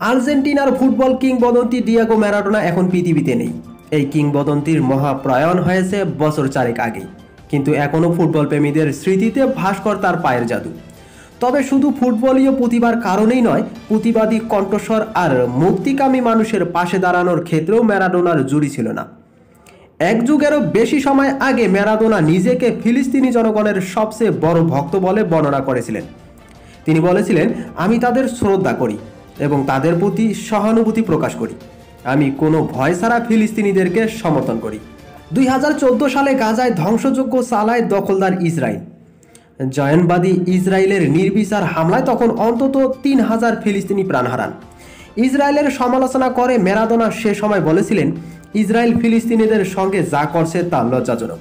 আর্জেন্টিনার ফুটবল কিংবদন্তি Diego Maradona এখন পৃথিবীতে নেই। এই কিংবদন্তির মহাপ্রয়াণ হয়েছে বছর 4 আগেই, কিন্তু এখনও ফুটবল প্রেমীদের স্মৃতিতে ভাস্কর তার পায়ের জাদু। তবে শুধু ফুটবলীয় প্রতিভার কারণেই নয়, প্রতিবাদী কণ্ঠস্বর আর মুক্তিকামী মানুষের পাশে দাঁড়ানোর ক্ষেত্রেও ম্যারাডোনার জুড়ি ছিল না। এক যুগেরও বেশি সময় আগে ম্যারাডোনা নিজেকে ফিলিস্তিনি জনগণের সবচেয়ে বড় ভক্ত বলে বর্ণনা করেছিলেন। তিনি বলেছিলেন, আমি তাদের শ্রদ্ধা করি এবং তাদের প্রতি সহানুভূতি প্রকাশ করি। আমি কোনো ভয় ছাড়া ফিলিস্তিনিদেরকে সমর্থন করি। 2014 সালে গাজায় ধ্বংসযজ্ঞ চালায় দখলদার ইসরায়েল। জয়নবাদী ইসরায়েলের নির্বিচার হামলায় তখন অন্তত 3000 ফিলিস্তিনি প্রাণ হারান। ইসরায়েলের সমালোচনা করে ম্যারাডোনা সে সময় বলেছিলেন, ইসরায়েল ফিলিস্তিনিদের সঙ্গে যা করছে তা লজ্জাজনক।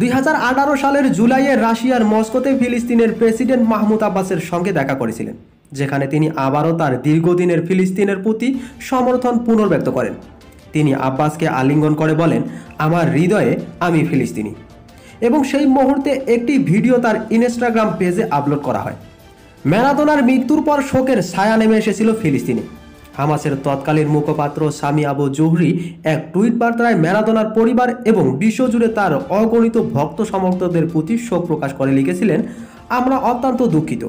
2018 সালের জুলাইয়ে রাশিয়ার মস্কোতে ফিলিস্তিনের প্রেসিডেন্ট মাহমুদ আব্বাসের সঙ্গে দেখা করেছিলেন, যেখানে তিনি আবারও তার দীর্ঘদিনের ফিলিস্তিনের প্রতি সমর্থন পুনর্ব্যক্ত করেন। তিনি আব্বাসকে আলিঙ্গন করে বলেন, আমার হৃদয়ে আমি ফিলিস্তিনি। এবং সেই মুহূর্তে একটি ভিডিও তার ইনস্টাগ্রাম পেজে আপলোড করা হয়। ম্যারাডোনার মৃত্যুর পর শোকের ছায়া নেমে এসেছিল ফিলিস্তিনে। হামাসের তৎকালীন মুখপাত্র সামি আবু জুহরি এক টুইট বার্তায় ম্যারাডোনার পরিবার এবং বিশ্বজুড়ে তার অগণিত ভক্ত সমর্থকদের প্রতি শোক প্রকাশ করে লিখেছিলেন, আমরা অত্যন্ত দুঃখিত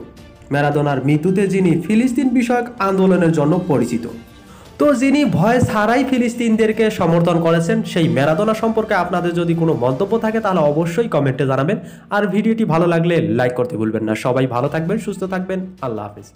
ম্যারাডোনার মৃত্যুতে, যিনি ফিলিস্তিন বিষয়ক আন্দোলনের জন্য পরিচিত। তো যিনি ভয় ছাড়াই ফিলিস্তিনদেরকে সমর্থন করেছেন, সেই ম্যারাডোনা সম্পর্কে আপনাদের যদি কোনো মন্তব্য থাকে তাহলে অবশ্যই কমেন্টে জানাবেন। আর ভিডিওটি ভালো লাগলে লাইক করতে ভুলবেন না। সবাই ভালো থাকবেন, সুস্থ থাকবেন। আল্লাহ হাফেজ।